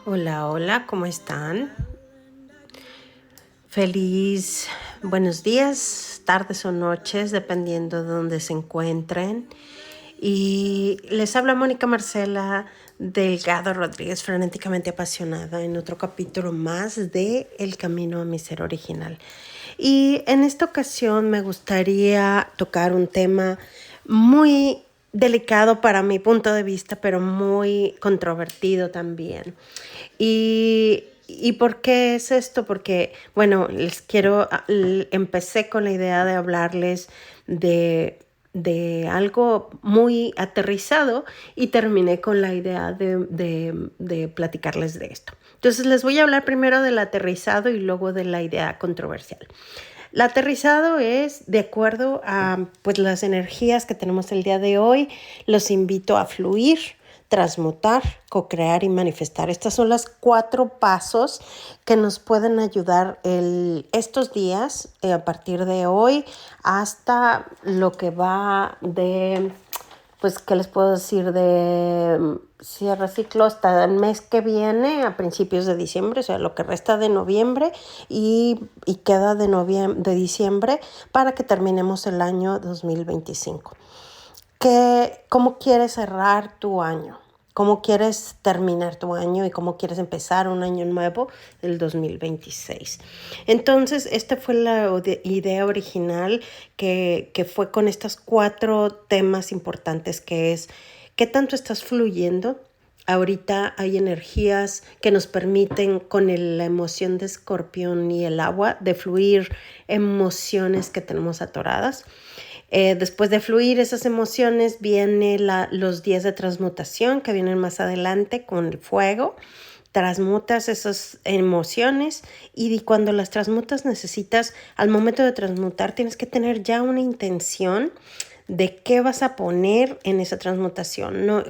Hola, hola, ¿cómo están? Feliz, buenos días, tardes o noches, dependiendo de dónde se encuentren. Y les habla Mónica Marcela Delgado Rodríguez, frenéticamente apasionada, en otro capítulo más de El Camino a mi Ser Original. Y en esta ocasión me gustaría tocar un tema muy delicado para mi punto de vista, pero muy controvertido también. ¿Y por qué es esto? Porque, bueno, empecé con la idea de hablarles de, de algo muy aterrizado y terminé con la idea de platicarles de esto. Entonces les voy a hablar primero del aterrizado y luego de la idea controversial. El aterrizado es de acuerdo a pues, las energías que tenemos el día de hoy. Los invito a fluir, transmutar, co-crear y manifestar. Estas son las 4 pasos que nos pueden ayudar estos días, a partir de hoy hasta lo que va de pues, ¿qué les puedo decir? De cierre ciclo hasta el mes que viene, a principios de diciembre, o sea, lo que resta de noviembre y queda de diciembre para que terminemos el año 2025. ¿Cómo quieres cerrar tu año? ¿Cómo quieres terminar tu año y cómo quieres empezar un año nuevo del 2026? Entonces, esta fue la idea original que fue con estos 4 temas importantes que es ¿qué tanto estás fluyendo? Ahorita hay energías que nos permiten con la emoción de Escorpión y el agua de fluir emociones que tenemos atoradas. Después de fluir esas emociones vienen los días de transmutación que vienen más adelante con el fuego. Transmutas esas emociones y cuando las transmutas necesitas, al momento de transmutar, tienes que tener ya una intención de qué vas a poner en esa transmutación. No,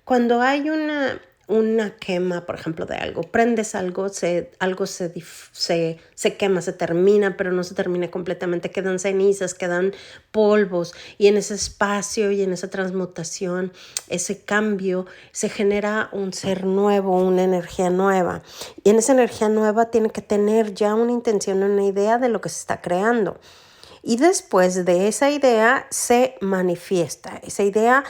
cuando hay una quema, por ejemplo, de algo, prendes algo, algo se quema, se termina, pero no se termina completamente, quedan cenizas, quedan polvos, y en ese espacio y en esa transmutación, ese cambio, se genera un ser nuevo, una energía nueva, y en esa energía nueva tiene que tener ya una intención, una idea de lo que se está creando. Y después de esa idea se manifiesta. Esa idea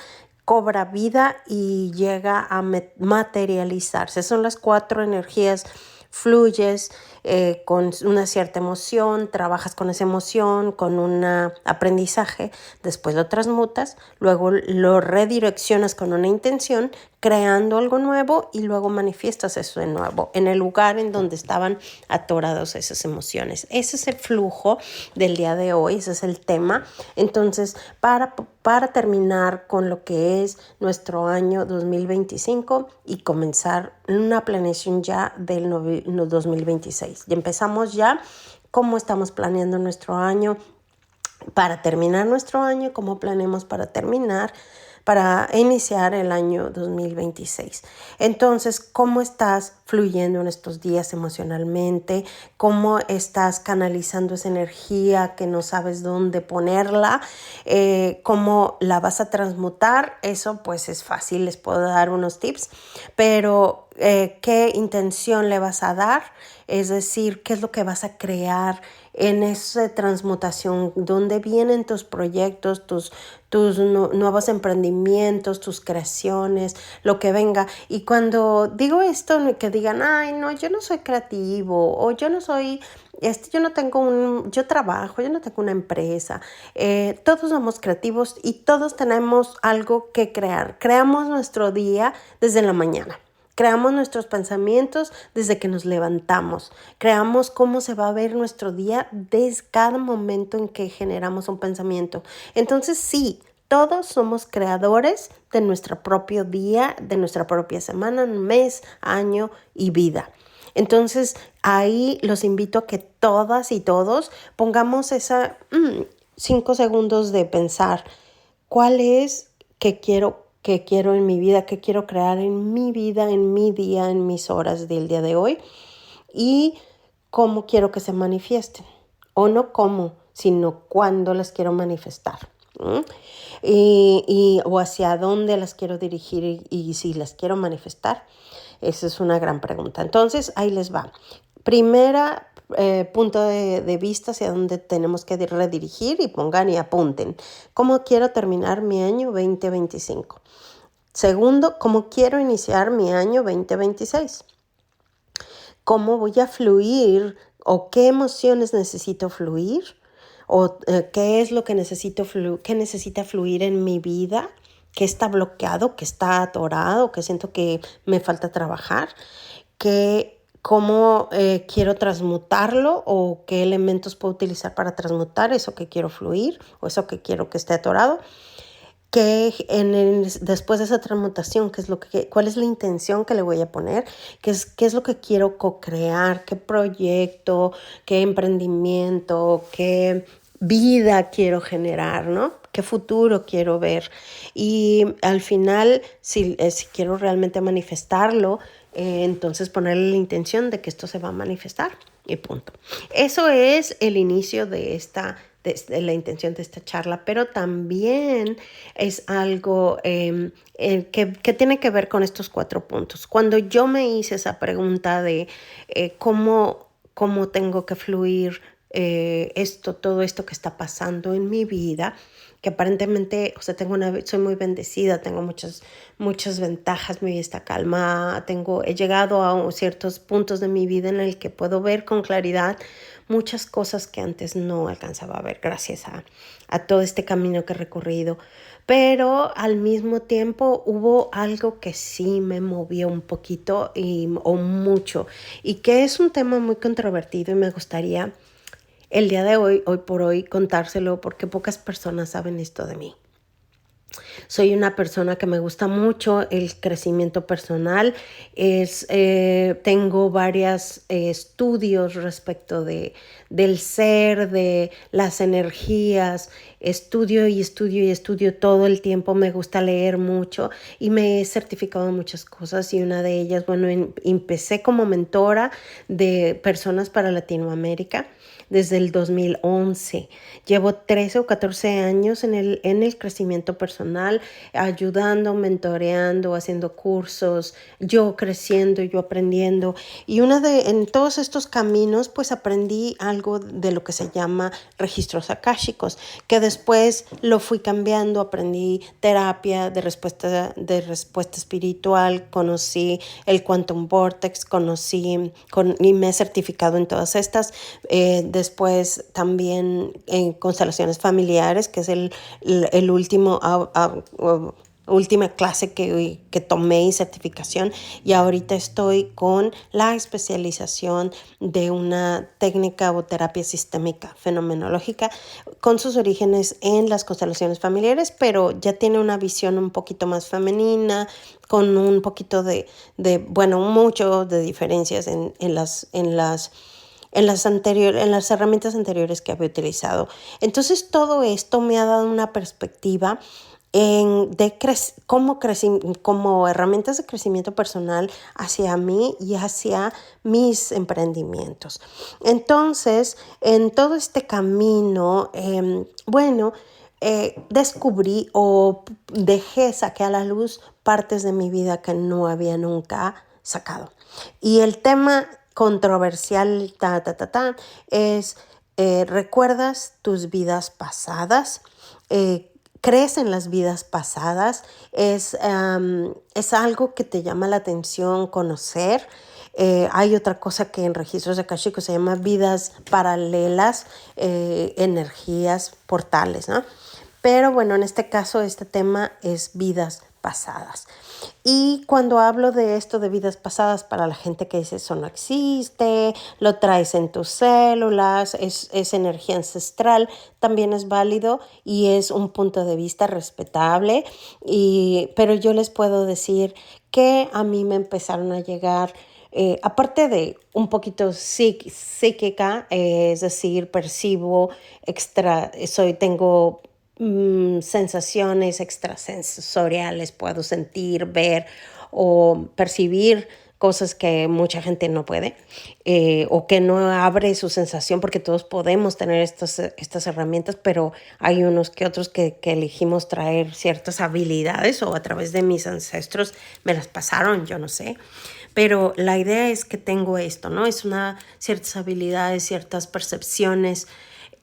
cobra vida y llega a materializarse. Son las 4 energías. Fluyes con una cierta emoción, trabajas con esa emoción, con un aprendizaje, después lo transmutas, luego lo redireccionas con una intención, creando algo nuevo y luego manifiestas eso de nuevo en el lugar en donde estaban atorados esas emociones. Ese es el flujo del día de hoy, ese es el tema. Entonces, para terminar con lo que es nuestro año 2025 y comenzar una planeación ya del 2026. Ya empezamos ya cómo estamos planeando nuestro año para terminar nuestro año, cómo planeamos para iniciar el año 2026. Entonces, ¿cómo estás fluyendo en estos días emocionalmente? ¿Cómo estás canalizando esa energía que no sabes dónde ponerla? ¿Cómo la vas a transmutar? Eso pues es fácil, les puedo dar unos tips, pero ¿qué intención le vas a dar? Es decir, ¿qué es lo que vas a crear en esa transmutación? ¿Dónde vienen tus proyectos, tus nuevos emprendimientos, tus creaciones, lo que venga? Y cuando digo esto, que digan, ay, no, yo no soy creativo, o yo no soy, yo no tengo yo trabajo, yo no tengo una empresa. Todos somos creativos y todos tenemos algo que crear. Creamos nuestro día desde la mañana. Creamos nuestros pensamientos desde que nos levantamos. Creamos cómo se va a ver nuestro día desde cada momento en que generamos un pensamiento. Entonces sí, todos somos creadores de nuestro propio día, de nuestra propia semana, mes, año y vida. Entonces ahí los invito a que todas y todos pongamos 5 segundos de pensar cuál es que quiero en mi vida, que quiero crear en mi vida, en mi día, en mis horas del día de hoy y cómo quiero que se manifiesten. O no cómo, sino cuándo las quiero manifestar. O hacia dónde las quiero dirigir y si las quiero manifestar. Esa es una gran pregunta. Entonces, ahí les va. Primera punto de vista hacia donde tenemos que redirigir y pongan y apunten. ¿Cómo quiero terminar mi año 2025? Segundo, ¿cómo quiero iniciar mi año 2026? ¿Cómo voy a fluir o qué emociones necesito fluir? ¿O qué es lo que qué necesita fluir en mi vida? ¿Qué está bloqueado? ¿Qué está atorado? ¿Qué siento que me falta trabajar? ¿Cómo quiero transmutarlo? ¿O qué elementos puedo utilizar para transmutar eso que quiero fluir? ¿O eso que quiero que esté atorado? Después de esa transmutación, cuál es la intención que le voy a poner, qué es lo que quiero co-crear, qué proyecto, qué emprendimiento, qué vida quiero generar, ¿no? Qué futuro quiero ver. Y al final, si quiero realmente manifestarlo, entonces ponerle la intención de que esto se va a manifestar y punto. Eso es el inicio de la intención de esta charla, pero también es algo que tiene que ver con estos 4 puntos. Cuando yo me hice esa pregunta de cómo tengo que fluir todo esto que está pasando en mi vida, que aparentemente, o sea, soy muy bendecida, tengo muchas ventajas, mi vida está calma, he llegado a ciertos puntos de mi vida en el que puedo ver con claridad muchas cosas que antes no alcanzaba a ver gracias a todo este camino que he recorrido. Pero al mismo tiempo hubo algo que sí me movió un poquito o mucho, y que es un tema muy controvertido y me gustaría el día de hoy por hoy, contárselo porque pocas personas saben esto de mí. Soy una persona que me gusta mucho el crecimiento personal. Tengo varios estudios respecto del ser, de las energías. Estudio todo el tiempo. Me gusta leer mucho y me he certificado en muchas cosas, y una de ellas, bueno, empecé como mentora de personas para Latinoamérica desde el 2011. Llevo 13 o 14 años en el crecimiento personal, ayudando, mentoreando, haciendo cursos, yo creciendo, yo aprendiendo. Y en todos estos caminos, pues aprendí algo de lo que se llama registros akáshicos, que después lo fui cambiando, aprendí terapia de respuesta espiritual, conocí el Quantum Vortex, y me he certificado en todas estas. Después también en constelaciones familiares, que es el último última clase que tomé y certificación, y ahorita estoy con la especialización de una técnica o terapia sistémica fenomenológica con sus orígenes en las constelaciones familiares, pero ya tiene una visión un poquito más femenina, con un poquito mucho de diferencias en las herramientas anteriores que había utilizado. Entonces todo esto me ha dado una perspectiva como herramientas de crecimiento personal hacia mí y hacia mis emprendimientos. Entonces, en todo este camino, descubrí o saqué a la luz partes de mi vida que no había nunca sacado. Y el tema controversial es, ¿recuerdas tus vidas pasadas? ¿Crees en las vidas pasadas? Es algo que te llama la atención conocer. Hay otra cosa que en registros akáshicos se llama vidas paralelas, energías, portales, ¿no? Pero bueno, en este caso, este tema es vidas pasadas. Y cuando hablo de esto de vidas pasadas, para la gente que dice eso no existe, lo traes en tus células, es energía ancestral, también es válido y es un punto de vista respetable. Pero yo les puedo decir que a mí me empezaron a llegar, aparte de un poquito psíquica, es decir, percibo tengo sensaciones extrasensoriales, puedo sentir, ver o percibir cosas que mucha gente no puede, o que no abre su sensación, porque todos podemos tener estas herramientas, pero hay unos que otros que elegimos traer ciertas habilidades, o a través de mis ancestros me las pasaron, yo no sé. Pero la idea es que tengo esto, ¿no? Es ciertas habilidades, ciertas percepciones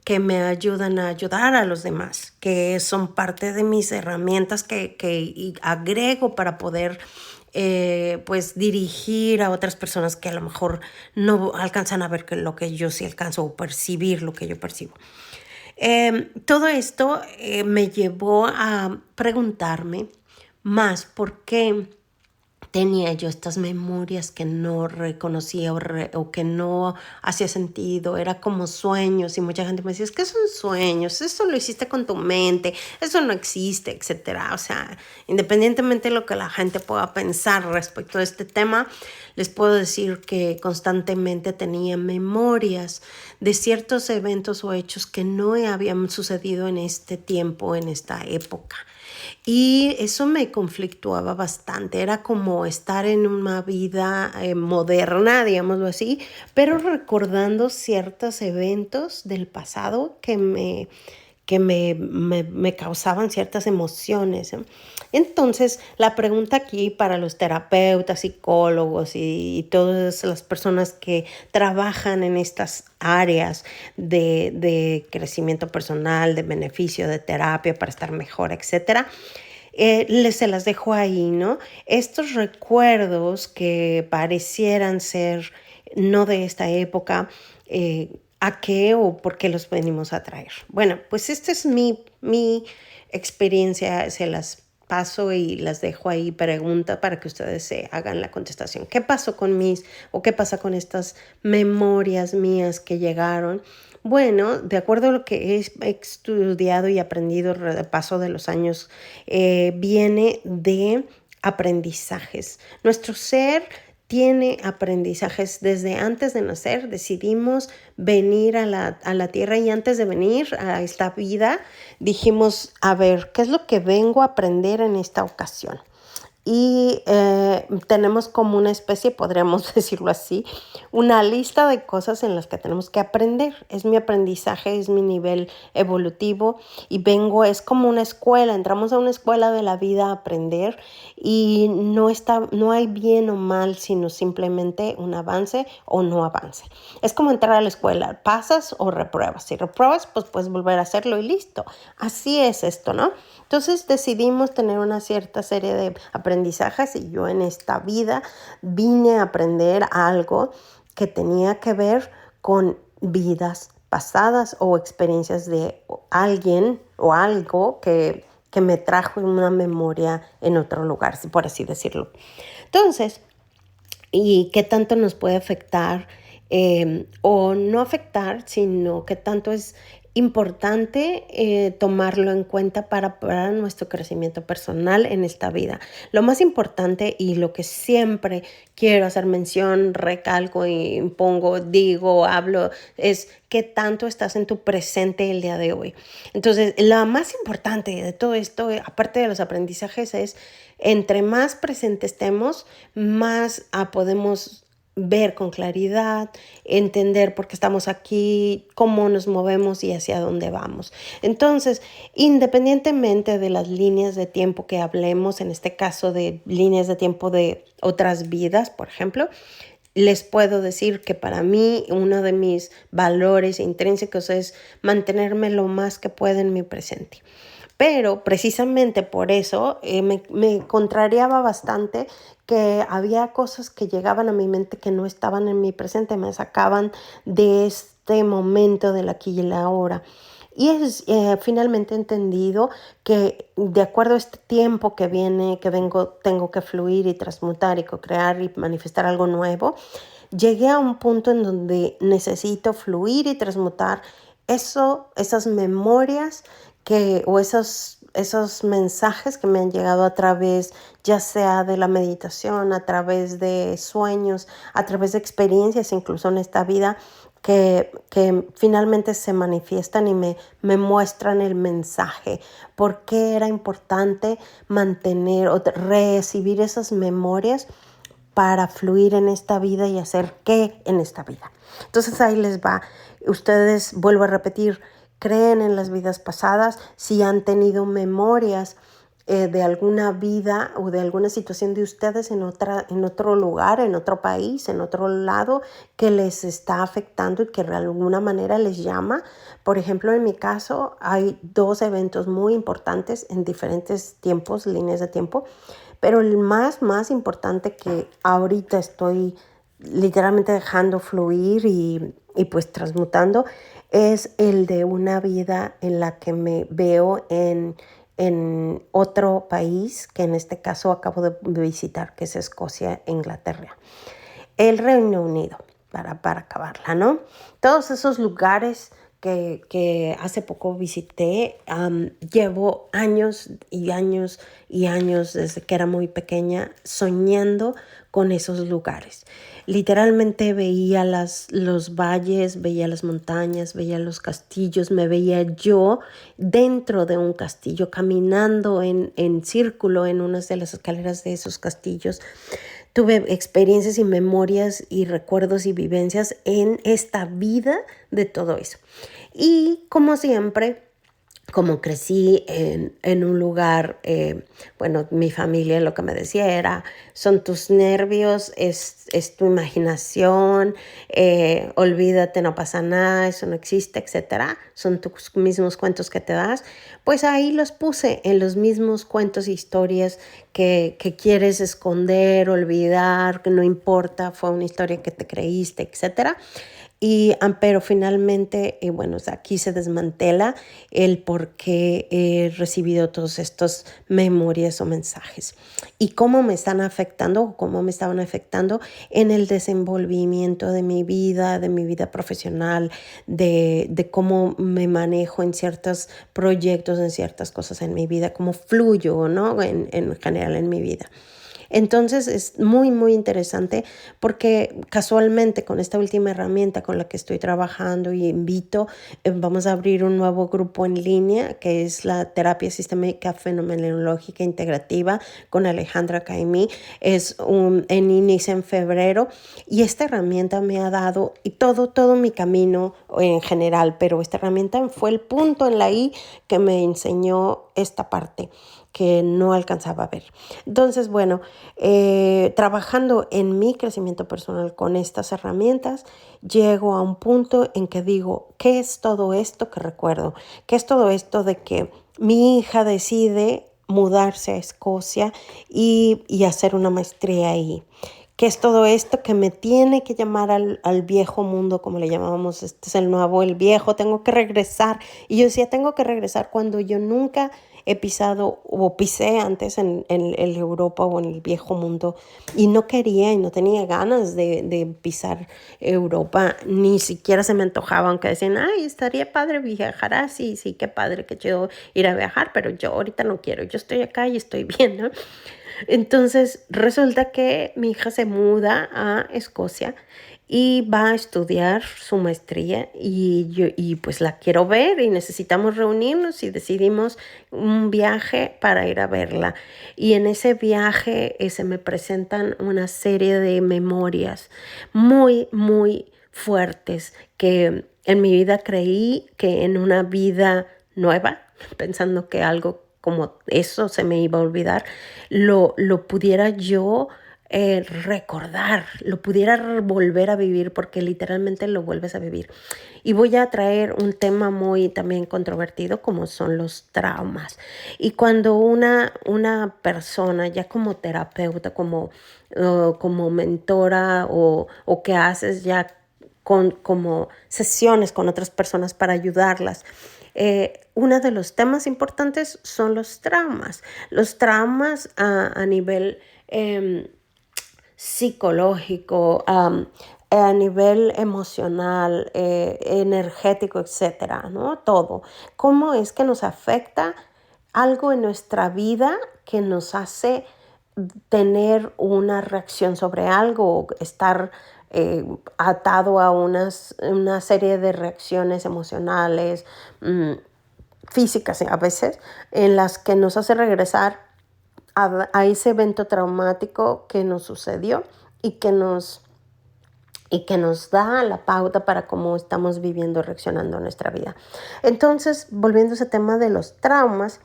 que me ayudan a ayudar a los demás, que son parte de mis herramientas que agrego para poder pues dirigir a otras personas que a lo mejor no alcanzan a ver lo que yo sí alcanzo o percibir lo que yo percibo. Todo esto me llevó a preguntarme más por qué tenía yo estas memorias que no reconocía o que no hacía sentido, era como sueños y mucha gente me decía, es que son sueños, eso lo hiciste con tu mente, eso no existe, etcétera. O sea, independientemente de lo que la gente pueda pensar respecto a este tema, les puedo decir que constantemente tenía memorias de ciertos eventos o hechos que no habían sucedido en este tiempo, en esta época. Y eso me conflictuaba bastante, era como estar en una vida moderna, digámoslo así, pero recordando ciertos eventos del pasado que me causaban ciertas emociones, ¿eh? Entonces, la pregunta aquí para los terapeutas, psicólogos y todas las personas que trabajan en estas áreas de crecimiento personal, de beneficio, de terapia para estar mejor, etcétera, se las dejo ahí, ¿no? Estos recuerdos que parecieran ser no de esta época, ¿a qué o por qué los venimos a traer? Bueno, pues esta es mi experiencia, se las paso y las dejo ahí pregunta para que ustedes se hagan la contestación. ¿Qué pasó con qué pasa con estas memorias mías que llegaron? Bueno, de acuerdo a lo que he estudiado y aprendido de paso de los años, viene de aprendizajes. Nuestro ser tiene aprendizajes desde antes de nacer. Decidimos venir a la tierra y antes de venir a esta vida dijimos, a ver, ¿qué es lo que vengo a aprender en esta ocasión? Y tenemos como una especie, podríamos decirlo así, una lista de cosas en las que tenemos que aprender. Es mi aprendizaje, es mi nivel evolutivo y es como una escuela, entramos a una escuela de la vida a aprender y no hay bien o mal, sino simplemente un avance o no avance. Es como entrar a la escuela, pasas o repruebas. Si repruebas, pues puedes volver a hacerlo y listo. Así es esto, ¿no? Entonces decidimos tener una cierta serie de aprendizajes y yo en esta vida vine a aprender algo que tenía que ver con vidas pasadas o experiencias de alguien o algo que me trajo una memoria en otro lugar, por así decirlo. Entonces, ¿y qué tanto nos puede afectar o no afectar, sino qué tanto es importante tomarlo en cuenta para nuestro crecimiento personal en esta vida? Lo más importante y lo que siempre quiero hacer mención, recalco y pongo, digo, hablo, es qué tanto estás en tu presente el día de hoy. Entonces, lo más importante de todo esto, aparte de los aprendizajes, es entre más presente estemos, más podemos ver con claridad, entender por qué estamos aquí, cómo nos movemos y hacia dónde vamos. Entonces, independientemente de las líneas de tiempo que hablemos, en este caso de líneas de tiempo de otras vidas, por ejemplo, les puedo decir que para mí uno de mis valores intrínsecos es mantenerme lo más que pueda en mi presente. Pero precisamente por eso me contrariaba bastante que había cosas que llegaban a mi mente que no estaban en mi presente, me sacaban de este momento del aquí y el ahora. Y es finalmente entendido que de acuerdo a este tiempo que viene, tengo que fluir y transmutar y co-crear y manifestar algo nuevo, llegué a un punto en donde necesito fluir y transmutar esas memorias o esos mensajes que me han llegado a través, ya sea de la meditación, a través de sueños, a través de experiencias, incluso en esta vida, que finalmente se manifiestan y me muestran el mensaje. ¿Por qué era importante mantener o recibir esas memorias para fluir en esta vida y hacer qué en esta vida? Entonces ahí les va. Ustedes, vuelvo a repetir, creen en las vidas pasadas, si han tenido memorias de alguna vida o de alguna situación de ustedes en otro lugar, en otro país, en otro lado, que les está afectando y que de alguna manera les llama. Por ejemplo, en mi caso hay 2 eventos muy importantes en diferentes tiempos, líneas de tiempo, pero el más importante que ahorita estoy literalmente dejando fluir y pues transmutando es el de una vida en la que me veo en otro país, que en este caso acabo de visitar, que es Escocia e Inglaterra. El Reino Unido, para acabarla, ¿no? Todos esos lugares que hace poco visité, llevo años y años y años desde que era muy pequeña soñando con esos lugares. Literalmente veía los valles, veía las montañas, veía los castillos, me veía yo dentro de un castillo, caminando en círculo en unas de las escaleras de esos castillos. Tuve experiencias y memorias y recuerdos y vivencias en esta vida de todo eso. Y como siempre, como crecí en un lugar, bueno, mi familia lo que me decía era, son tus nervios, es tu imaginación, olvídate, no pasa nada, eso no existe, etcétera. Son tus mismos cuentos que te das. Pues ahí los puse en los mismos cuentos e historias que quieres esconder, olvidar, que no importa, fue una historia que te creíste, etcétera. Pero finalmente, bueno, aquí se desmantela el por qué he recibido todos estos memorias o mensajes y cómo me están afectando o cómo me estaban afectando en el desenvolvimiento de mi vida profesional, de cómo me manejo en ciertos proyectos, en ciertas cosas en mi vida, cómo fluyo, ¿no? En general en mi vida. Entonces es muy interesante porque casualmente con esta última herramienta con la que estoy trabajando y invito, vamos a abrir un nuevo grupo en línea que es la terapia sistémica fenomenológica integrativa con Alejandra Caimí. Inicia en febrero y esta herramienta me ha dado y todo mi camino en general, pero esta herramienta fue el punto en la I que me enseñó esta parte que no alcanzaba a ver. Entonces, bueno, trabajando en mi crecimiento personal con estas herramientas, llego a un punto en que digo, ¿qué es todo esto que recuerdo? ¿Qué es todo esto de que mi hija decide mudarse a Escocia y hacer una maestría ahí? ¿Qué es todo esto que me tiene que llamar al viejo mundo, como le llamábamos? Este es el nuevo, el viejo, tengo que regresar. Y yo decía, tengo que regresar cuando yo nunca he pisado o pisé antes en Europa o en el viejo mundo y no quería y no tenía ganas de pisar Europa, ni siquiera se me antojaba, aunque decían, ay, estaría padre viajar así, sí, qué padre que yo ir a viajar, pero yo ahorita no quiero, yo estoy acá y estoy bien, ¿no? Entonces resulta que mi hija se muda a Escocia y va a estudiar su maestría y pues la quiero ver y necesitamos reunirnos y decidimos un viaje para ir a verla. Y en ese viaje se me presentan una serie de memorias muy fuertes que en mi vida creí que en una vida nueva, pensando que algo como eso se me iba a olvidar, lo pudiera yo recordar, lo pudiera volver a vivir porque literalmente lo vuelves a vivir. Y voy a traer un tema muy también controvertido como son los traumas. Y cuando una persona ya como terapeuta, como mentora o que haces ya como sesiones con otras personas para ayudarlas, uno de los temas importantes son los traumas. Los traumas a nivel psicológico, a nivel emocional, energético, etcétera, ¿no? Todo. ¿Cómo es que nos afecta algo en nuestra vida que nos hace tener una reacción sobre algo o estar atado a una serie de reacciones emocionales, físicas a veces, en las que nos hace regresar a ese evento traumático que nos sucedió y que nos da la pauta para cómo estamos viviendo, reaccionando en nuestra vida? Entonces, volviendo a ese tema de los traumas,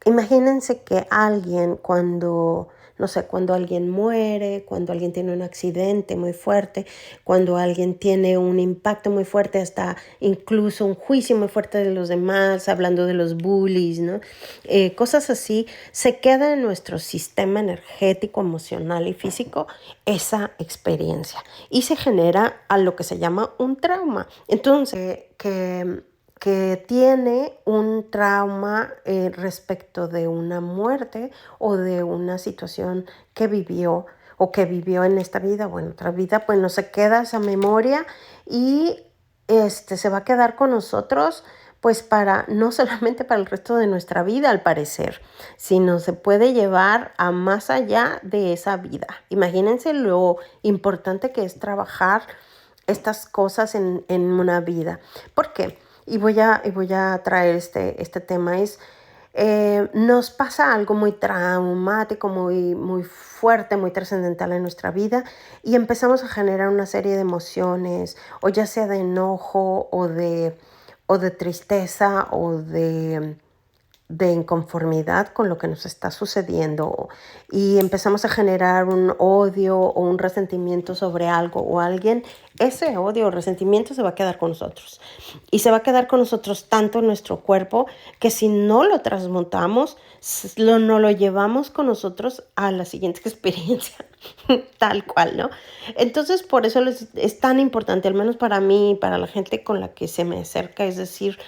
Imagínense que alguien cuando, no sé, cuando alguien muere, cuando alguien tiene un accidente muy fuerte, cuando alguien tiene un impacto muy fuerte, hasta incluso un juicio muy fuerte de los demás, hablando de los bullies, ¿no? Cosas así, se queda en nuestro sistema energético, emocional y físico esa experiencia y se genera a lo que se llama un trauma. Entonces, que tiene un trauma respecto de una muerte o de una situación que vivió o que vivió en esta vida o en otra vida, pues no se queda esa memoria y se va a quedar con nosotros pues para no solamente para el resto de nuestra vida al parecer, sino se puede llevar a más allá de esa vida. Imagínense lo importante que es trabajar estas cosas en una vida. ¿Por qué? Y voy a traer este tema, nos pasa algo muy traumático, muy fuerte, muy trascendental en nuestra vida y empezamos a generar una serie de emociones, o ya sea de enojo o de tristeza de inconformidad con lo que nos está sucediendo y empezamos a generar un odio o un resentimiento sobre algo o alguien, ese odio o resentimiento se va a quedar con nosotros y se va a quedar con nosotros tanto en nuestro cuerpo que si no lo transmutamos, no lo llevamos con nosotros a la siguiente experiencia, tal cual, ¿no? Entonces, por eso es tan importante, al menos para mí y para la gente con la que se me acerca, es decir,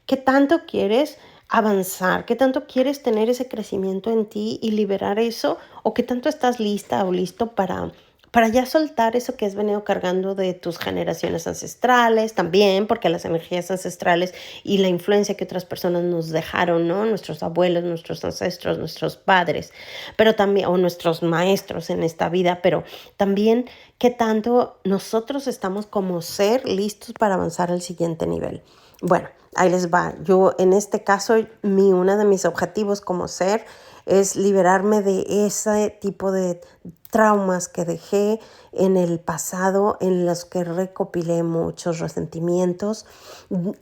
¿qué tanto quieres avanzar? ¿Qué tanto quieres tener ese crecimiento en ti y liberar eso? ¿O qué tanto estás lista o listo para ya soltar eso que has venido cargando de tus generaciones ancestrales también? Porque las energías ancestrales y la influencia que otras personas nos dejaron, ¿no? Nuestros abuelos, nuestros ancestros, nuestros padres, pero también, o nuestros maestros en esta vida, pero también qué tanto nosotros estamos como ser listos para avanzar al siguiente nivel. Bueno, ahí les va. Yo en este caso, uno de mis objetivos como ser es liberarme de ese tipo de traumas que dejé en el pasado, en los que recopilé muchos resentimientos,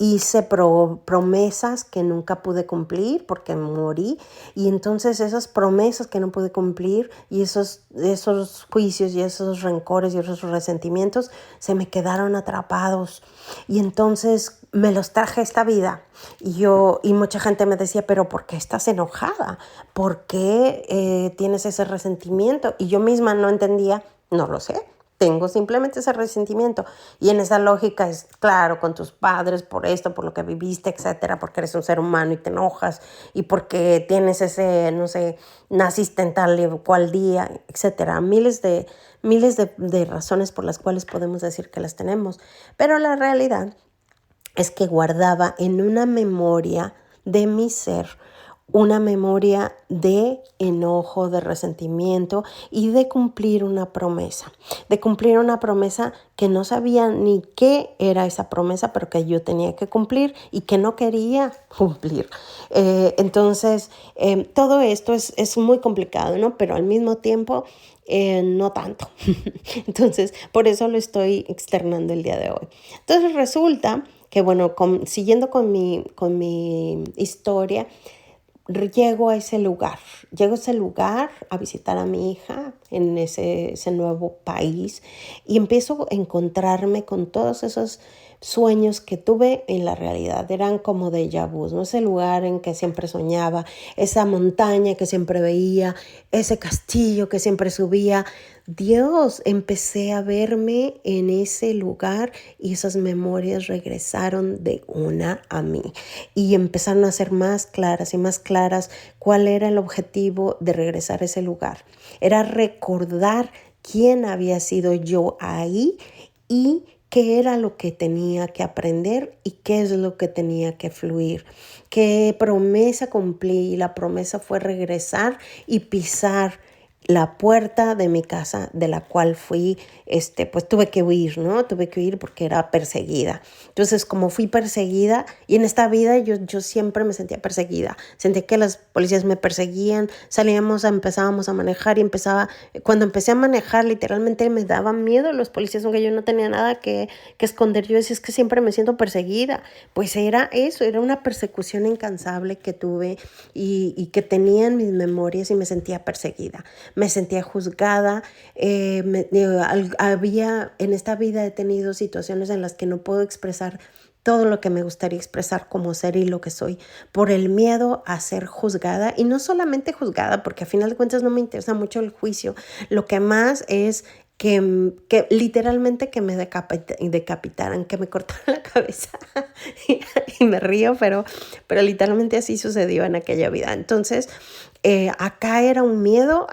hice promesas que nunca pude cumplir porque morí, y entonces esas promesas que no pude cumplir y esos juicios y esos rencores y esos resentimientos se me quedaron atrapados y entonces me los traje a esta vida. Y mucha gente me decía, pero ¿por qué estás enojada? ¿Por qué tienes ese resentimiento? Y yo misma no entendía, no lo sé. Tengo simplemente ese resentimiento. Y en esa lógica es, claro, con tus padres, por esto, por lo que viviste, etcétera, porque eres un ser humano y te enojas, y porque tienes ese, no sé, naciste en tal y cual día, etcétera. Miles de razones por las cuales podemos decir que las tenemos. Pero la realidad es que guardaba en una memoria de mi ser, una memoria de enojo, de resentimiento y de cumplir una promesa. De cumplir una promesa que no sabía ni qué era esa promesa, pero que yo tenía que cumplir y que no quería cumplir. Entonces, todo esto es muy complicado, ¿no? Pero al mismo tiempo, no tanto. Entonces, por eso lo estoy externando el día de hoy. Entonces, resulta que, bueno, siguiendo con mi historia, llego a ese lugar. Llego a ese lugar a visitar a mi hija en ese nuevo país y empiezo a encontrarme con todos esos sueños que tuve en la realidad. Eran como déjà vus, ¿no? Ese lugar en que siempre soñaba, esa montaña que siempre veía, ese castillo que siempre subía. Dios, empecé a verme en ese lugar y esas memorias regresaron de una a mí y empezaron a ser más claras y más claras cuál era el objetivo de regresar a ese lugar. Era recordar quién había sido yo ahí y qué era lo que tenía que aprender y qué es lo que tenía que fluir. Qué promesa cumplí, y la promesa fue regresar y pisar la puerta de mi casa, de la cual fui, pues tuve que huir, ¿no? Tuve que huir porque era perseguida. Entonces, como fui perseguida, y en esta vida yo siempre me sentía perseguida. Sentía que las policías me perseguían, empezábamos a manejar y cuando empecé a manejar, literalmente me daban miedo los policías, aunque yo no tenía nada que esconder. Yo decía, es que siempre me siento perseguida. Pues era eso, era una persecución incansable que tuve y que tenía en mis memorias y me sentía perseguida. Me sentía juzgada, en esta vida he tenido situaciones en las que no puedo expresar todo lo que me gustaría expresar como ser y lo que soy, por el miedo a ser juzgada, y no solamente juzgada, porque a final de cuentas no me interesa mucho el juicio, lo que más es que literalmente que me decapitaran, que me cortaran la cabeza. Y me río, pero literalmente así sucedió en aquella vida. Entonces, acá era un miedo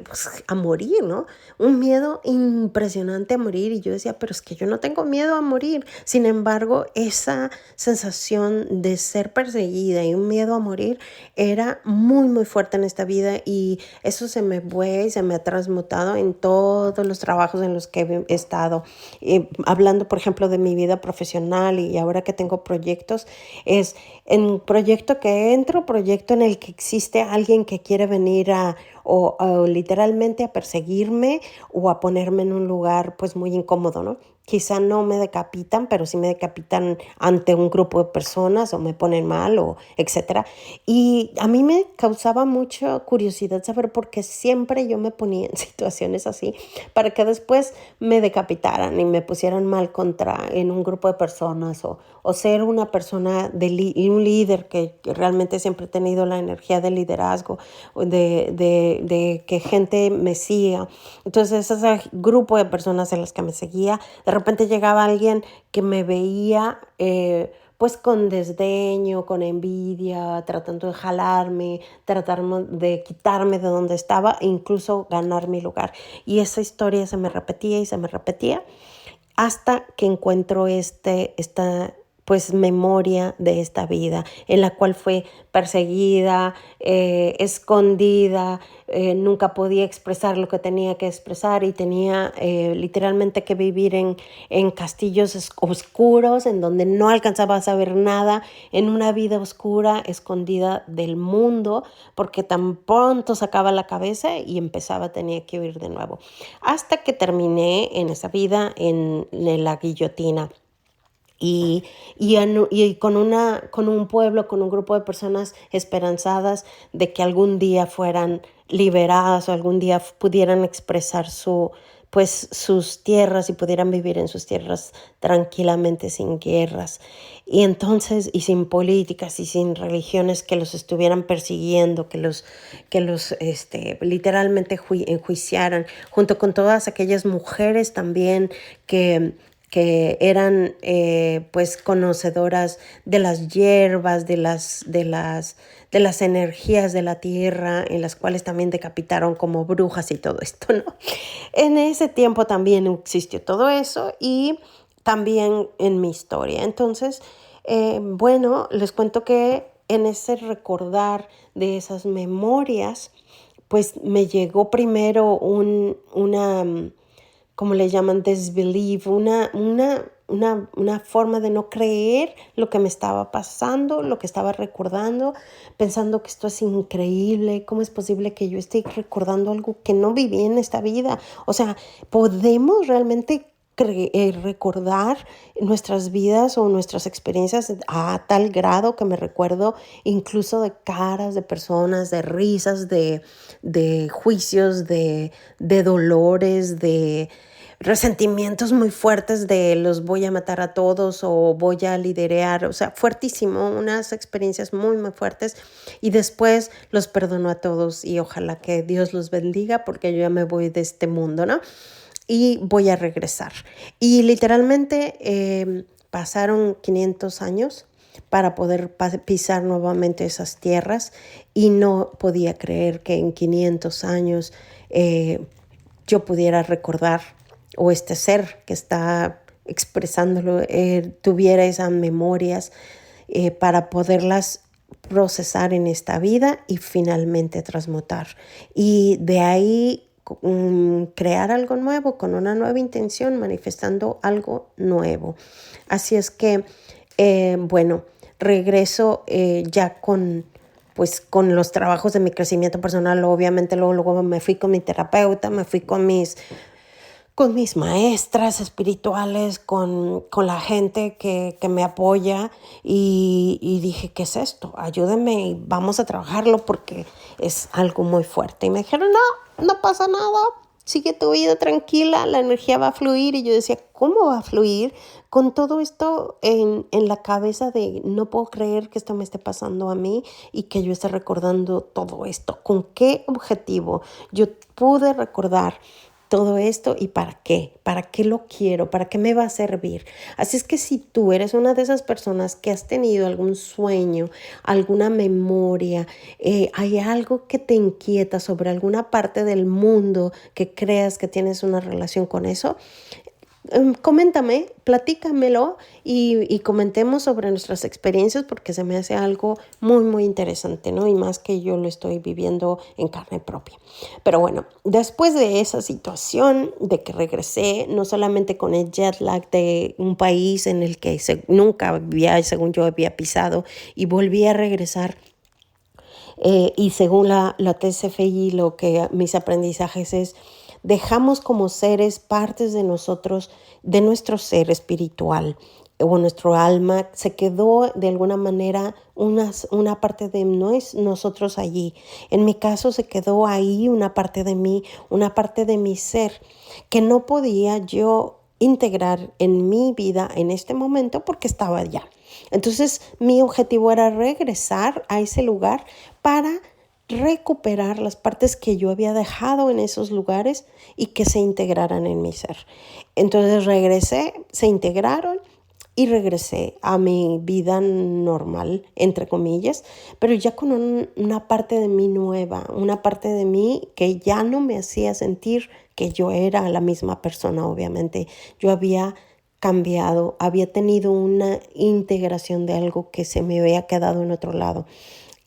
pues, a morir, ¿no? Un miedo impresionante a morir. Y yo decía, pero es que yo no tengo miedo a morir. Sin embargo, esa sensación de ser perseguida y un miedo a morir era muy, muy fuerte en esta vida. Y eso se me fue y se me ha transmutado en todos los trabajos en los que he estado. Hablando, por ejemplo, de mi vida profesional y ahora que tengo proyectos, es en proyecto que entro, proyecto en el que existe alguien que quiere venir o literalmente a perseguirme o a ponerme en un lugar pues muy incómodo, ¿no? Quizá no me decapitan, pero sí me decapitan ante un grupo de personas o me ponen mal o etcétera. Y a mí me causaba mucha curiosidad saber por qué siempre yo me ponía en situaciones así para que después me decapitaran y me pusieran mal en un grupo de personas o ser una persona un líder que realmente siempre he tenido la energía de liderazgo, de que gente me siga. Entonces ese grupo de personas en las que me seguía, de repente llegaba alguien que me veía pues con desdeño, con envidia, tratando de jalarme, tratando de quitarme de donde estaba e incluso ganar mi lugar. Y esa historia se me repetía y se me repetía hasta que encuentro esta pues memoria de esta vida en la cual fue perseguida, escondida, nunca podía expresar lo que tenía que expresar y tenía literalmente que vivir en castillos oscuros en donde no alcanzaba a saber nada, en una vida oscura, escondida del mundo, porque tan pronto sacaba la cabeza y tenía que vivir de nuevo, hasta que terminé en esa vida en la guillotina. Y con un pueblo, con un grupo de personas esperanzadas de que algún día fueran liberadas o algún día pudieran expresar pues sus tierras y pudieran vivir en sus tierras tranquilamente sin guerras. Y entonces, y sin políticas y sin religiones que los estuvieran persiguiendo, que los literalmente enjuiciaran, junto con todas aquellas mujeres también que eran pues conocedoras de las hierbas, de las energías de la tierra, en las cuales también decapitaron como brujas y todo esto, ¿no? En ese tiempo también existió todo eso y también en mi historia. Entonces, bueno, les cuento que en ese recordar de esas memorias, pues me llegó primero una como le llaman, disbelief, una forma de no creer lo que me estaba pasando, lo que estaba recordando, pensando que esto es increíble, ¿cómo es posible que yo esté recordando algo que no viví en esta vida? O sea, ¿podemos realmente recordar nuestras vidas o nuestras experiencias a tal grado que me recuerdo incluso de caras de personas, de risas, de juicios, de dolores, de resentimientos muy fuertes de los voy a matar a todos o voy a liderar, o sea, fuertísimo, unas experiencias muy, muy fuertes, y después los perdono a todos y ojalá que Dios los bendiga porque yo ya me voy de este mundo, ¿no? Y voy a regresar. Y literalmente pasaron 500 años para poder pisar nuevamente esas tierras y no podía creer que en 500 años yo pudiera recordar o este ser que está expresándolo tuviera esas memorias para poderlas procesar en esta vida y finalmente transmutar. Y de ahí crear algo nuevo con una nueva intención, manifestando algo nuevo. Así es que, bueno, regreso ya pues con los trabajos de mi crecimiento personal. Obviamente luego me fui con mi terapeuta, me fui con mis maestras espirituales, con la gente que me apoya y dije, ¿qué es esto? Ayúdenme y vamos a trabajarlo porque es algo muy fuerte. Y me dijeron, no pasa nada, sigue tu vida tranquila, la energía va a fluir. Y yo decía, ¿cómo va a fluir con todo esto en la cabeza de no puedo creer que esto me esté pasando a mí y que yo esté recordando todo esto? ¿Con qué objetivo yo pude recordar todo esto y para qué? ¿Para qué lo quiero? ¿Para qué me va a servir? Así es que si tú eres una de esas personas que has tenido algún sueño, alguna memoria, hay algo que te inquieta sobre alguna parte del mundo que creas que tienes una relación con eso, coméntame, platícamelo y comentemos sobre nuestras experiencias porque se me hace algo muy, muy interesante, ¿no? Y más que yo lo estoy viviendo en carne propia. Pero bueno, después de esa situación de que regresé, no solamente con el jet lag de un país en el que nunca había, según yo, había pisado y volví a regresar. Y según la TCFI, lo que mis aprendizajes es, dejamos como seres partes de nosotros, de nuestro ser espiritual o nuestro alma, se quedó de alguna manera una parte de nosotros allí. En mi caso se quedó ahí una parte de mí, una parte de mi ser que no podía yo integrar en mi vida en este momento porque estaba allá. Entonces mi objetivo era regresar a ese lugar para recuperar las partes que yo había dejado en esos lugares y que se integraran en mi ser. Entonces regresé, se integraron y regresé a mi vida normal, entre comillas, pero ya con una parte de mí nueva, una parte de mí que ya no me hacía sentir que yo era la misma persona, obviamente. Yo había cambiado, había tenido una integración de algo que se me había quedado en otro lado.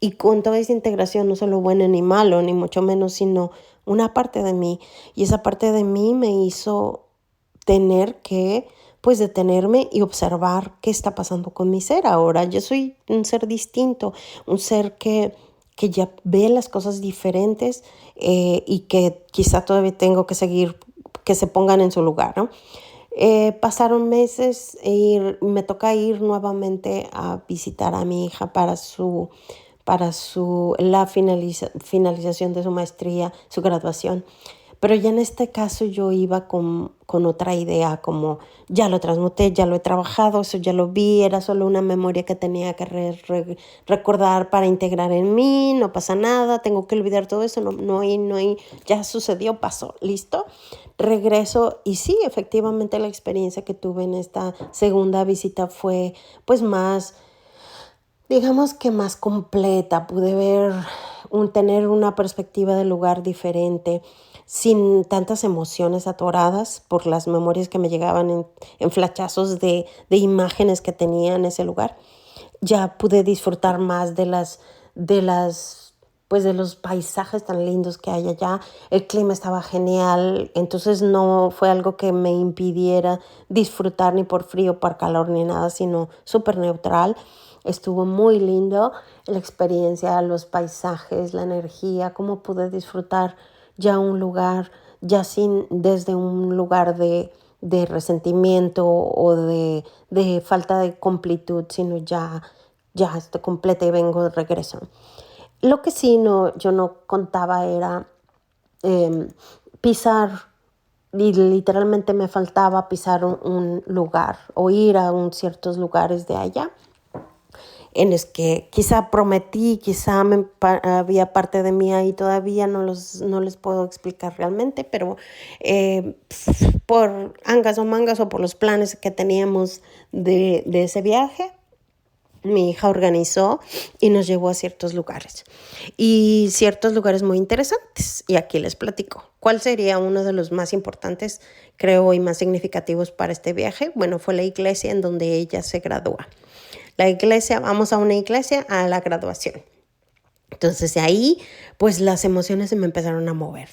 Y con toda esa integración, no solo bueno ni malo, ni mucho menos, sino una parte de mí. Y esa parte de mí me hizo tener que, pues, detenerme y observar qué está pasando con mi ser ahora. Yo soy un ser distinto, un ser que ya ve las cosas diferentes y que quizá todavía tengo que seguir, que se pongan en su lugar, ¿no? Pasaron meses y me toca ir nuevamente a visitar a mi hija para la finalización de su maestría, su graduación. Pero ya en este caso yo iba con otra idea, como ya lo transmuté, ya lo he trabajado, eso ya lo vi, era solo una memoria que tenía que recordar para integrar en mí, no pasa nada, tengo que olvidar todo eso, no hay, ya sucedió, pasó, listo. Regreso y sí, efectivamente la experiencia que tuve en esta segunda visita fue pues más, digamos que más completa. Pude tener una perspectiva del lugar diferente, sin tantas emociones atoradas por las memorias que me llegaban en flachazos de imágenes que tenía en ese lugar. Ya pude disfrutar más pues de los paisajes tan lindos que hay allá. El clima estaba genial, entonces no fue algo que me impidiera disfrutar ni por frío, por calor, ni nada, sino súper neutral. Estuvo muy lindo la experiencia, los paisajes, la energía, cómo pude disfrutar ya un lugar, ya sin desde un lugar de resentimiento o de falta de completud, sino ya estoy completa y vengo de regreso. Lo que sí yo no contaba era pisar, y literalmente me faltaba pisar un lugar o ir a ciertos lugares de allá en los que quizá prometí, quizá había parte de mí ahí todavía, no les puedo explicar realmente, pero por angas o mangas o por los planes que teníamos de ese viaje, mi hija organizó y nos llevó a ciertos lugares muy interesantes. Y aquí les platico. ¿Cuál sería uno de los más importantes, creo, y más significativos para este viaje? Bueno, fue la iglesia en donde ella se gradúa. la iglesia, vamos a una iglesia a la graduación. Entonces de ahí, pues las emociones se me empezaron a mover.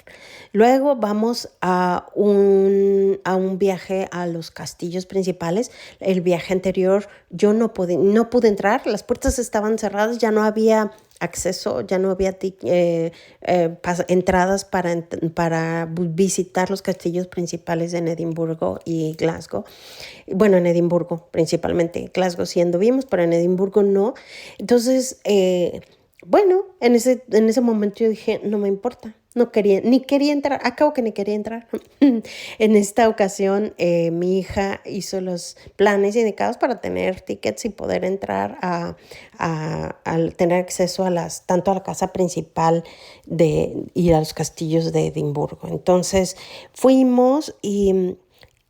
Luego vamos a un viaje a los castillos principales. El viaje anterior yo no pude entrar, las puertas estaban cerradas, ya no había acceso, ya no había entradas para visitar los castillos principales en Edimburgo y Glasgow. Bueno, en Edimburgo principalmente, Glasgow sí anduvimos, pero en Edimburgo no. Entonces, bueno, en ese momento yo dije, no me importa, ni quería entrar, acabo que ni quería entrar. En esta ocasión, mi hija hizo los planes indicados para tener tickets y poder entrar a tener acceso tanto a la casa principal y a los castillos de Edimburgo. Entonces, fuimos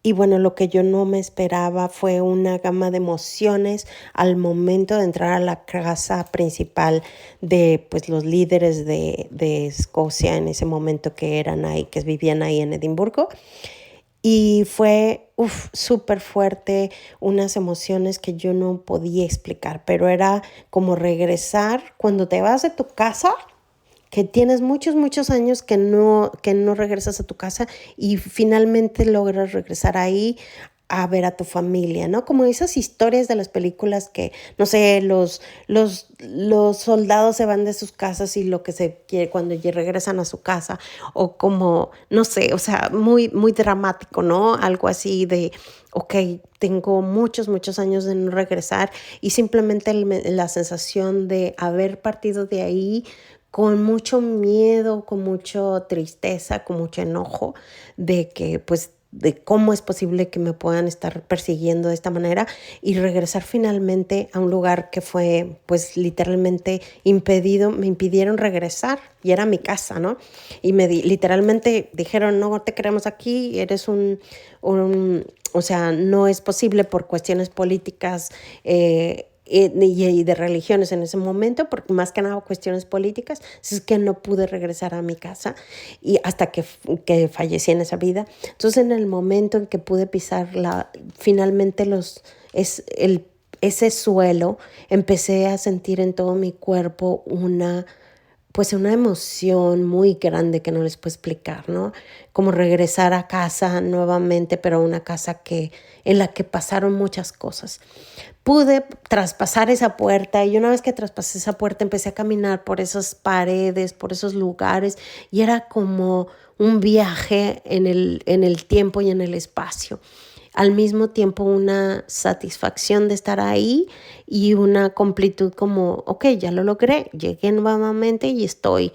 y bueno, lo que yo no me esperaba fue una gama de emociones al momento de entrar a la casa principal de pues, los líderes de Escocia en ese momento que vivían ahí en Edimburgo. Y fue súper fuerte, unas emociones que yo no podía explicar, pero era como regresar cuando te vas de tu casa, que tienes muchos, muchos años que no regresas a tu casa y finalmente logras regresar ahí a ver a tu familia, ¿no? Como esas historias de las películas que, no sé, los soldados se van de sus casas y lo que se quiere cuando ya regresan a su casa, o como, no sé, o sea, muy, muy dramático, ¿no? Algo así de, ok, tengo muchos, muchos años de no regresar y simplemente la sensación de haber partido de ahí con mucho miedo, con mucha tristeza, con mucho enojo de que pues de cómo es posible que me puedan estar persiguiendo de esta manera y regresar finalmente a un lugar que fue pues literalmente me impidieron regresar y era mi casa, ¿no? Y literalmente dijeron, no te queremos aquí, eres o sea, no es posible por cuestiones políticas, y de religiones en ese momento, porque más que nada cuestiones políticas, es que no pude regresar a mi casa y hasta que fallecí en esa vida. Entonces en el momento en que pude pisar finalmente ese suelo, empecé a sentir en todo mi cuerpo pues una emoción muy grande que no les puedo explicar, ¿no? Como regresar a casa nuevamente, pero a una casa en la que pasaron muchas cosas. Pude traspasar esa puerta y una vez que traspasé esa puerta empecé a caminar por esas paredes, por esos lugares y era como un viaje en el tiempo y en el espacio. Al mismo tiempo una satisfacción de estar ahí y una completud como, ok, ya lo logré, llegué nuevamente y estoy.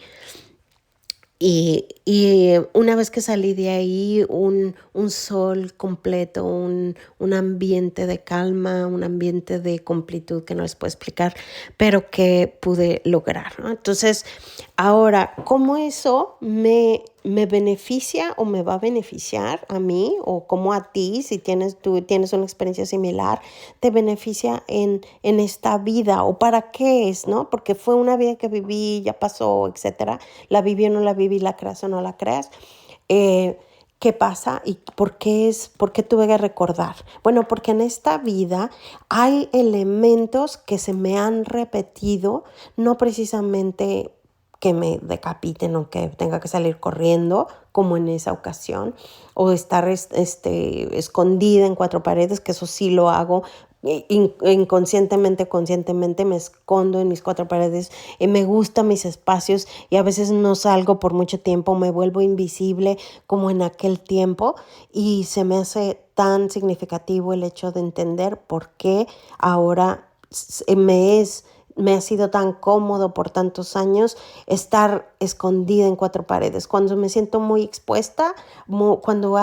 Y una vez que salí de ahí, un sol completo, un ambiente de calma, un ambiente de completud que no les puedo explicar, pero que pude lograr, ¿no? Entonces, ahora, ¿cómo eso me beneficia o me va a beneficiar a mí o como a ti, si tú tienes una experiencia similar, te beneficia en esta vida o para qué es, ¿no? Porque fue una vida que viví, ya pasó, etcétera. La viví o no la viví, la creas o no la creas. ¿Qué pasa y por qué tuve que recordar? Bueno, porque en esta vida hay elementos que se me han repetido, no precisamente que me decapiten o que tenga que salir corriendo, como en esa ocasión, o estar escondida en cuatro paredes, que eso sí lo hago. Inconscientemente, conscientemente me escondo en mis cuatro paredes y me gustan mis espacios y a veces no salgo por mucho tiempo, me vuelvo invisible como en aquel tiempo y se me hace tan significativo el hecho de entender por qué ahora me ha sido tan cómodo por tantos años estar escondida en cuatro paredes. Cuando me siento muy expuesta, cuando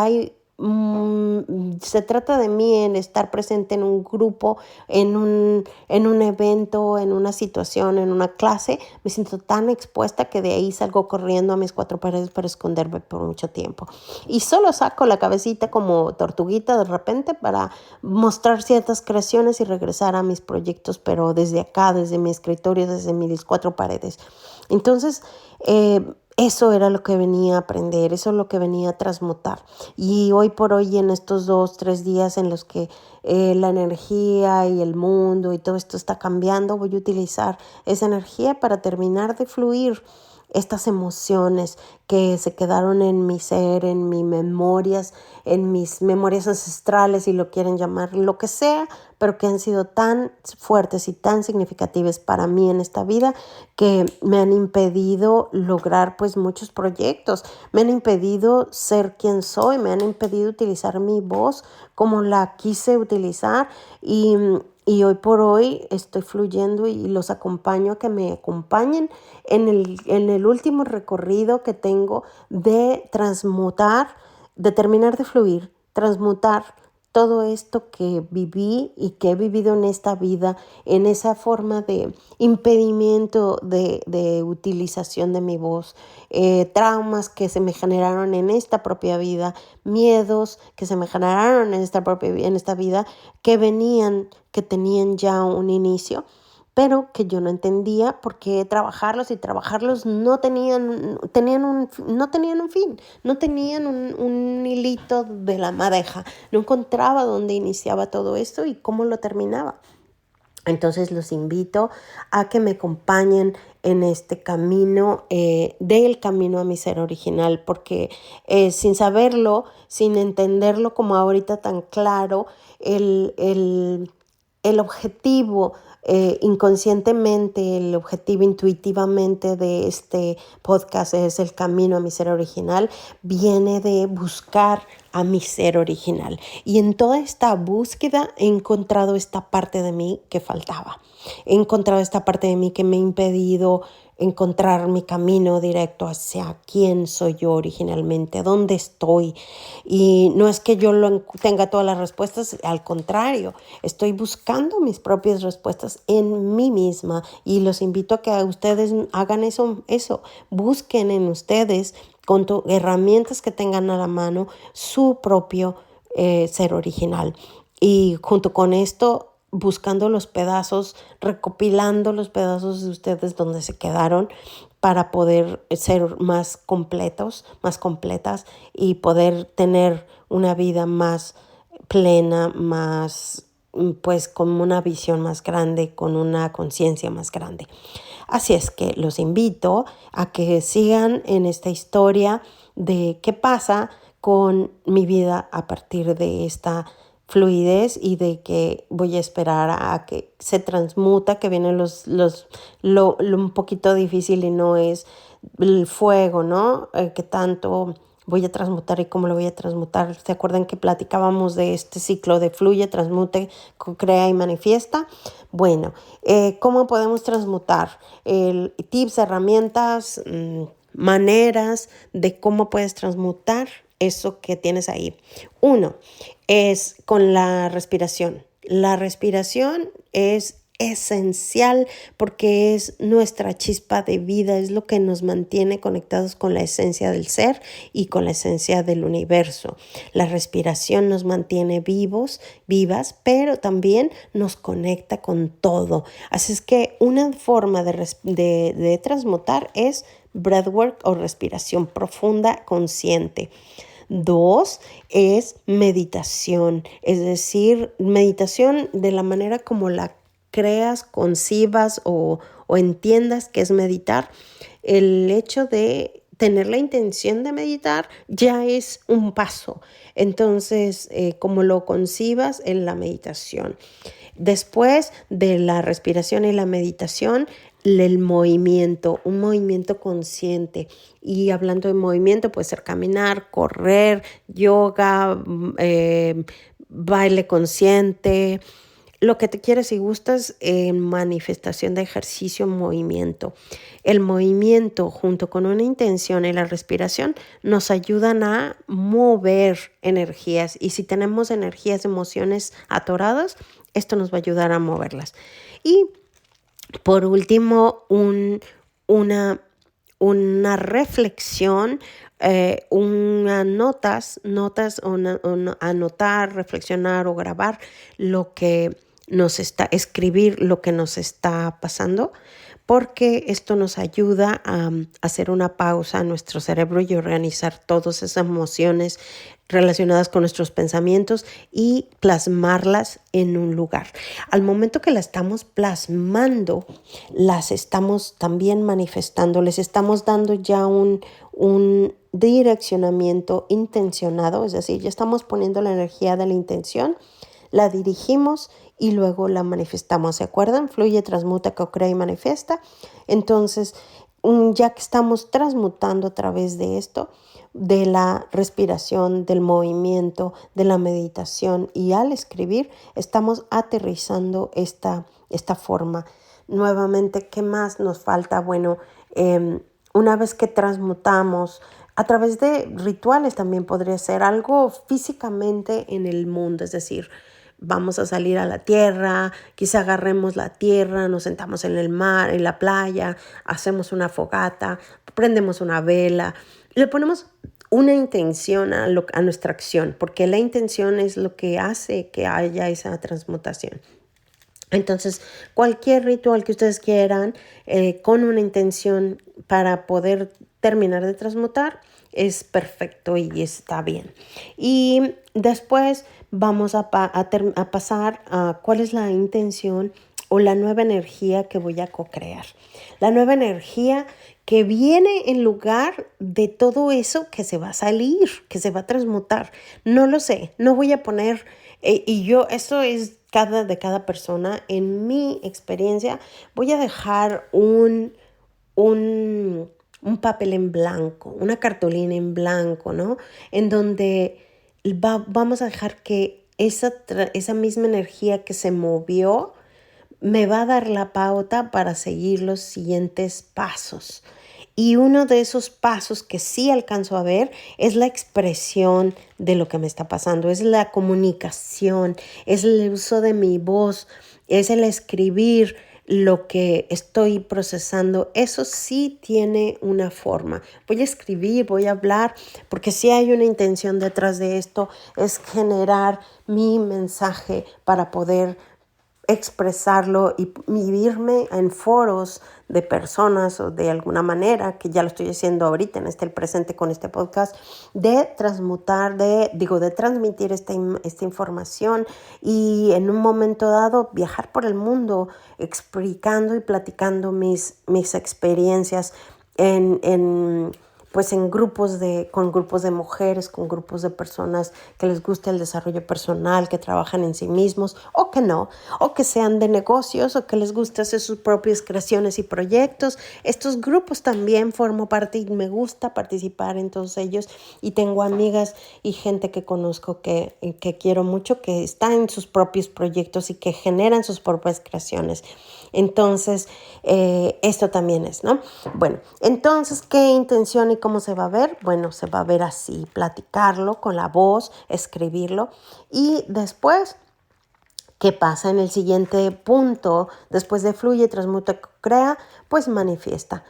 se trata de mí en estar presente en un grupo, en un evento, en una situación, en una clase, me siento tan expuesta que de ahí salgo corriendo a mis cuatro paredes para esconderme por mucho tiempo. Y solo saco la cabecita como tortuguita de repente para mostrar ciertas creaciones y regresar a mis proyectos, pero desde acá, desde mi escritorio, desde mis cuatro paredes. Entonces, eso era lo que venía a aprender, eso es lo que venía a transmutar. Y hoy por hoy, en estos 2, 3 días en los que la energía y el mundo y todo esto está cambiando, voy a utilizar esa energía para terminar de fluir estas emociones que se quedaron en mi ser, en mis memorias ancestrales, si lo quieren llamar, lo que sea, pero que han sido tan fuertes y tan significativas para mí en esta vida que me han impedido lograr pues muchos proyectos, me han impedido ser quien soy, me han impedido utilizar mi voz como la quise utilizar y hoy por hoy estoy fluyendo y los acompaño a que me acompañen en el último recorrido que tengo de transmutar, de terminar de fluir, transmutar todo esto que viví y que he vivido en esta vida, en esa forma de impedimento de utilización de mi voz, traumas que se me generaron en esta propia vida, miedos que se me generaron en esta vida, que tenían ya un inicio, pero que yo no entendía por qué trabajarlos y trabajarlos no tenían un fin, no tenían un hilito de la madeja, no encontraba dónde iniciaba todo esto y cómo lo terminaba. Entonces los invito a que me acompañen en este camino, del camino a mi ser original, porque sin saberlo, sin entenderlo como ahorita tan claro, el objetivo inconscientemente, el objetivo intuitivamente de este podcast es el camino a mi ser original, viene de buscar a mi ser original. Y en toda esta búsqueda he encontrado esta parte de mí que faltaba. He encontrado esta parte de mí que me ha impedido encontrar mi camino directo hacia quién soy yo originalmente, dónde estoy. Y no es que yo tenga todas las respuestas, al contrario, estoy buscando mis propias respuestas en mí misma y los invito a que ustedes hagan eso, busquen en ustedes con herramientas que tengan a la mano su propio ser original. Y junto con esto, buscando los pedazos, recopilando los pedazos de ustedes donde se quedaron para poder ser más completos, más completas y poder tener una vida más plena, más pues con una visión más grande, con una conciencia más grande. Así es que los invito a que sigan en esta historia de qué pasa con mi vida a partir de esta fluidez y de que voy a esperar a que se transmuta, que vienen lo un poquito difícil y no es el fuego, ¿no? Que tanto voy a transmutar y cómo lo voy a transmutar. ¿Se acuerdan que platicábamos de este ciclo de fluye, transmute, crea y manifiesta? Bueno, ¿cómo podemos transmutar? Tips, herramientas, maneras de cómo puedes transmutar eso que tienes ahí. Uno es con la respiración. La respiración es esencial porque es nuestra chispa de vida, es lo que nos mantiene conectados con la esencia del ser y con la esencia del universo. La respiración nos mantiene vivas, pero también nos conecta con todo. Así es que una forma de transmutar es breathwork o respiración profunda consciente. 2 es meditación, es decir, meditación de la manera como la creas, concibas o entiendas que es meditar. El hecho de tener la intención de meditar ya es un paso. Entonces, como lo concibas en la meditación. Después de la respiración y la meditación, el movimiento, un movimiento consciente. Y hablando de movimiento, puede ser caminar, correr, yoga, baile consciente, lo que te quieras y gustas en manifestación de ejercicio, movimiento. El movimiento junto con una intención y la respiración nos ayudan a mover energías y si tenemos energías, emociones atoradas, esto nos va a ayudar a moverlas. Y por último, una reflexión, anotar, reflexionar o grabar escribir lo que nos está pasando porque esto nos ayuda a hacer una pausa en nuestro cerebro y organizar todas esas emociones relacionadas con nuestros pensamientos y plasmarlas en un lugar. Al momento que las estamos plasmando, las estamos también manifestando, les estamos dando ya un direccionamiento intencionado, es decir, ya estamos poniendo la energía de la intención, la dirigimos y luego la manifestamos. ¿Se acuerdan? Fluye, transmuta, co-crea y manifiesta. Entonces, ya que estamos transmutando a través de esto, de la respiración, del movimiento, de la meditación y al escribir, estamos aterrizando esta forma. Nuevamente, ¿qué más nos falta? Bueno, una vez que transmutamos, a través de rituales también podría ser algo físicamente en el mundo, es decir, vamos a salir a la tierra, quizá agarremos la tierra, nos sentamos en el mar, en la playa, hacemos una fogata, prendemos una vela, le ponemos una intención a nuestra acción, porque la intención es lo que hace que haya esa transmutación. Entonces, cualquier ritual que ustedes quieran con una intención para poder terminar de transmutar es perfecto y está bien. Y después vamos a pasar a cuál es la intención o la nueva energía que voy a co-crear. La nueva energía que viene en lugar de todo eso que se va a salir, que se va a transmutar. No lo sé, no voy a poner, eso es de cada persona. En mi experiencia, voy a dejar un papel en blanco, una cartulina en blanco, ¿no? En donde vamos a dejar que esa misma energía que se movió me va a dar la pauta para seguir los siguientes pasos. Y uno de esos pasos que sí alcanzo a ver es la expresión de lo que me está pasando, es la comunicación, es el uso de mi voz, es el escribir lo que estoy procesando. Eso sí tiene una forma. Voy a escribir, voy a hablar, porque sí hay una intención detrás de esto, es generar mi mensaje para poder expresarlo y vivirme en foros de personas o de alguna manera, que ya lo estoy haciendo ahorita en el presente con este podcast, de transmutar, de transmitir esta información y en un momento dado viajar por el mundo explicando y platicando mis experiencias pues con grupos de mujeres, con grupos de personas que les gusta el desarrollo personal, que trabajan en sí mismos o que no, o que sean de negocios o que les gusta hacer sus propias creaciones y proyectos. Estos grupos también formo parte y me gusta participar en todos ellos y tengo amigas y gente que conozco que quiero mucho, que está en sus propios proyectos y que generan sus propias creaciones. Entonces, esto también es, ¿no? Bueno, entonces, ¿qué intención y cómo se va a ver? Bueno, se va a ver así, platicarlo con la voz, escribirlo y después, ¿qué pasa en el siguiente punto? Después de fluye, transmuta, crea, pues manifiesta.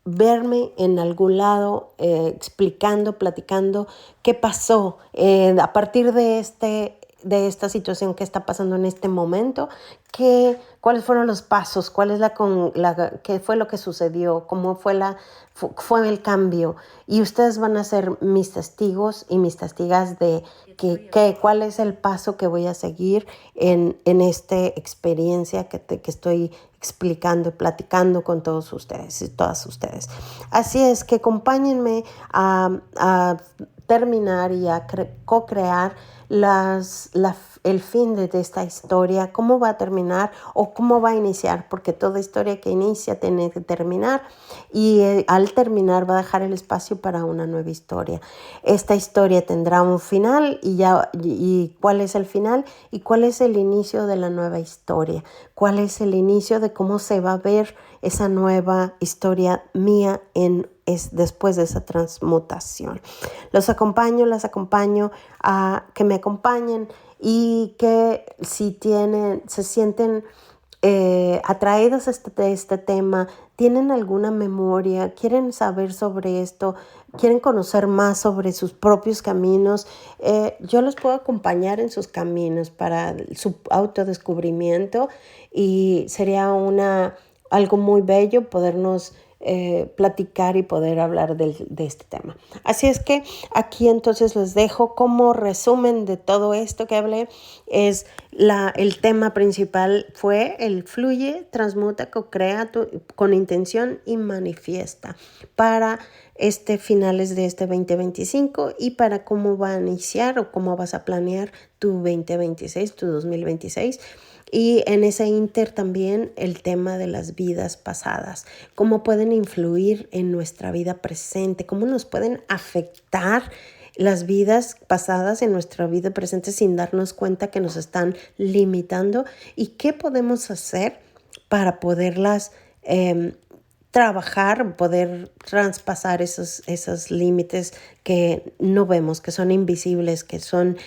Verme en algún lado explicando, platicando qué pasó a partir de esta situación que está pasando en este momento, cuáles fueron los pasos, qué fue lo que sucedió, cómo fue el cambio. Y ustedes van a ser mis testigos y mis testigas de cuál es el paso que voy a seguir en esta experiencia que estoy explicando y platicando con todos ustedes y todas ustedes. Así es que acompáñenme a terminar y a co-crear el fin de esta historia, cómo va a terminar o cómo va a iniciar, porque toda historia que inicia tiene que terminar y al terminar va a dejar el espacio para una nueva historia. Esta historia tendrá un final y ¿cuál es el final? ¿Y cuál es el inicio de la nueva historia? ¿Cuál es el inicio de cómo se va a ver esa nueva historia mía después de esa transmutación? Las acompaño a que me acompañen y que si se sienten atraídos a este tema, tienen alguna memoria, quieren saber sobre esto, quieren conocer más sobre sus propios caminos, yo los puedo acompañar en sus caminos para su autodescubrimiento y sería algo muy bello podernos platicar y poder hablar de este tema. Así es que aquí entonces les dejo como resumen de todo esto que hablé. El tema principal fue el fluye, transmuta, co-crea con intención y manifiesta para finales de este 2025 y para cómo va a iniciar o cómo vas a planear tu 2026, tu 2026. Y en ese inter también el tema de las vidas pasadas, cómo pueden influir en nuestra vida presente, cómo nos pueden afectar las vidas pasadas en nuestra vida presente sin darnos cuenta que nos están limitando y qué podemos hacer para poderlas trabajar, poder traspasar esos límites que no vemos, que son invisibles, que son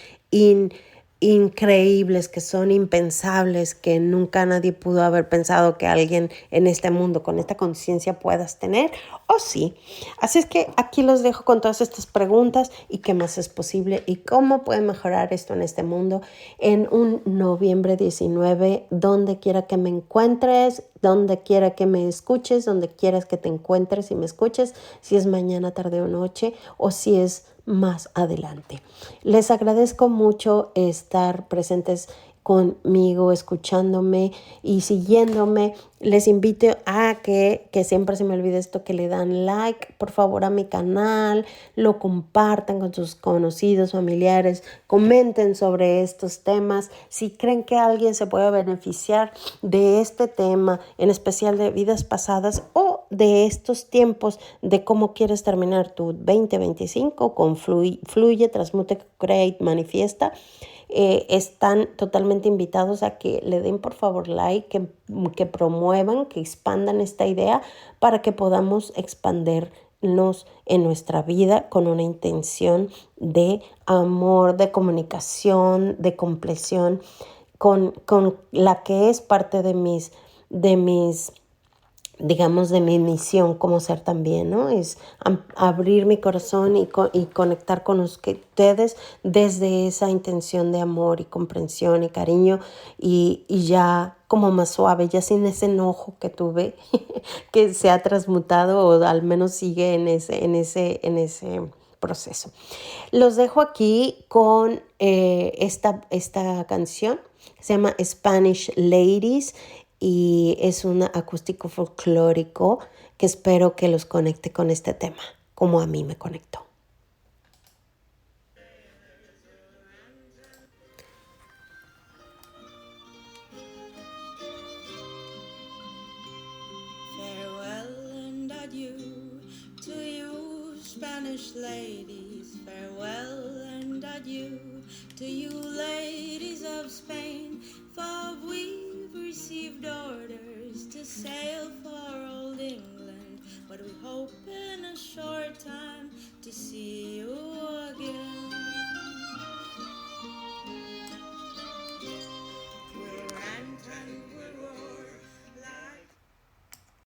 increíbles, que son impensables, que nunca nadie pudo haber pensado que alguien en este mundo con esta conciencia puedas tener, o sí. Así es que aquí los dejo con todas estas preguntas y qué más es posible y cómo puede mejorar esto en este mundo en un noviembre 19, donde quiera que me encuentres, donde quiera que me escuches, donde quieras que te encuentres y me escuches, si es mañana, tarde o noche, o si es más adelante. Les agradezco mucho estar presentes conmigo, escuchándome y siguiéndome. Les invito a que siempre se me olvide esto, que le dan like, por favor, a mi canal, lo compartan con sus conocidos, familiares, comenten sobre estos temas. Si creen que alguien se puede beneficiar de este tema, en especial de vidas pasadas o de estos tiempos de cómo quieres terminar tu 2025 con fluye, transmute, create, manifiesta, están totalmente invitados a que le den por favor like, que promuevan, que expandan esta idea para que podamos expandirnos en nuestra vida con una intención de amor, de comunicación, de compleción con la que es parte de mis digamos, de mi misión como ser también, ¿no? Es abrir mi corazón y conectar con ustedes desde esa intención de amor y comprensión y cariño y ya como más suave, ya sin ese enojo que tuve, que se ha transmutado o al menos sigue en ese proceso. Los dejo aquí con esta canción, se llama Spanish Ladies y es un acústico folclórico que espero que los conecte con este tema, como a mí me conectó. Farewell and adieu to you, Spanish ladies. Farewell and adieu to you, ladies of Spain. For we've received orders to sail for old England, but we hope in a short time to see